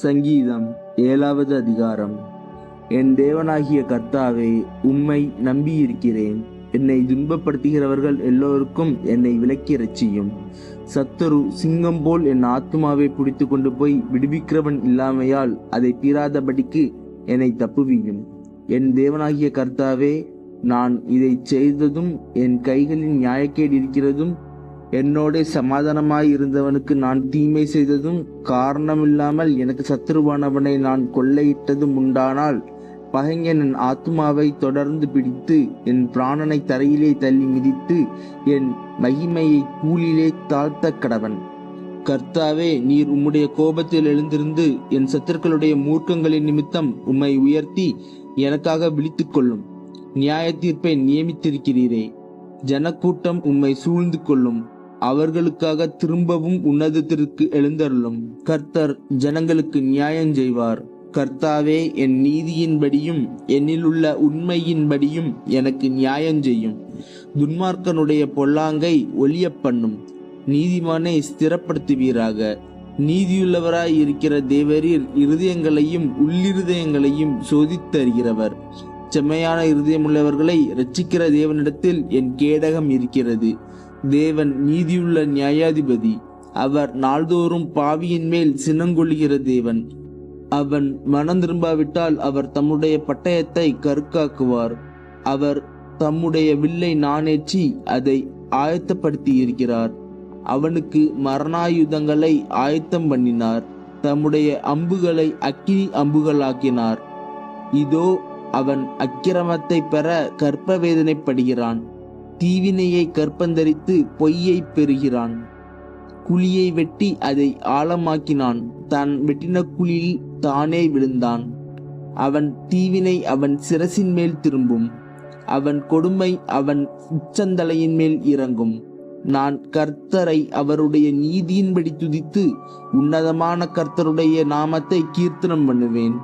சங்கீதம் 7வது அதிகாரம். என் தேவனாகிய கர்த்தாவே, உம்மை நம்பியிருக்கிறேன். என்னை துன்பப்படுத்துகிறவர்கள் எல்லோருக்கும் என்னை விலக்கி இரட்சியும். சத்துரு சிங்கம் போல் என் ஆத்துமாவை பிடித்து கொண்டு போய் விடுவிக்கிறவன் இல்லாமையால் அதை பீறாதபடிக்கு என்னை தப்புவியும். என் தேவனாகிய கர்த்தாவே, நான் இதை செய்ததும் என் கைகளில் நியாயக்கேடு இருக்கிறதும் என்னோட சமாதானமாயிருந்தவனுக்கு நான் தீமை செய்ததும் காரணமில்லாமல் எனக்கு சத்துருவானவனை நான் கொள்ளையிட்டதும் உண்டானால், பகைஞன் என் ஆத்துமாவை தொடர்ந்து பிடித்து என் பிராணனை தரையிலே தள்ளி மிதித்து என் மகிமையை கூலிலே தாழ்த்த கடவன். கர்த்தாவே, நீர் உம்முடைய கோபத்தில் எழுந்திருந்து என் சத்துருக்களுடைய மூர்க்கங்களின் நிமித்தம் உம்மை உயர்த்தி எனக்காக விழித்துக் கொள்ளும். நியாய தீர்ப்பை நியமித்திருக்கிறீரே. ஜனக்கூட்டம் உம்மை சூழ்ந்து கொள்ளும். அவர்களுக்காக திரும்பவும் உன்னதத்திற்கு எழுந்தருளும். கர்த்தர் ஜனங்களுக்கு நியாயம் செய்வார். கர்த்தாவே, என் நீதியின்படியும் என்னிலுள்ள உண்மையின்படியும் எனக்கு நியாயம் செய்யும். துன்மார்க்கனுடைய பொல்லாங்கை ஒழிய பண்ணும். நீதிமானை ஸ்திரப்படுத்துவீராக. நீதியுள்ளவராய் இருக்கிற தேவரீர் இருதயங்களையும் உள்ளிருதயங்களையும் சோதித்தருகிறவர். செம்மையான இருதயமுள்ளவர்களை இரட்சிக்கிற தேவனிடத்தில் என் கேடகம் இருக்கிறது. தேவன் நீதியுள்ள நியாயாதிபதி. அவர் நாள்தோறும் பாவியின் மேல் சினங்கொள்ளுகிற தேவன். அவன் மனம் திரும்பாவிட்டால் அவர் தம்முடைய பட்டயத்தை கருக்காக்குவார். அவர் தம்முடைய வில்லை நாணேற்றி அதை ஆயத்தப்படுத்தி இருக்கிறார். அவனுக்கு மரணாயுதங்களை ஆயத்தம் பண்ணினார். தம்முடைய அம்புகளை அக்கினி அம்புகளாக்கினார். இதோ, அவன் அக்கிரமத்தை பெற கற்ப வேதனைப்படுகிறான். தீவினையை கற்பந்தரித்து பொய்யை பெறுகிறான். குழியை வெட்டி அதை ஆழமாக்கினான். தான் வெட்டின குழியில் தானே விழுந்தான். அவன் தீவினை அவன் சிரசின் மேல் திரும்பும். அவன் கொடுமை அவன் உச்சந்தலையின் மேல் இறங்கும். நான் கர்த்தரை அவருடைய நீதியின்படி துதித்து உன்னதமான கர்த்தருடைய நாமத்தை கீர்த்தனம் பண்ணுவேன்.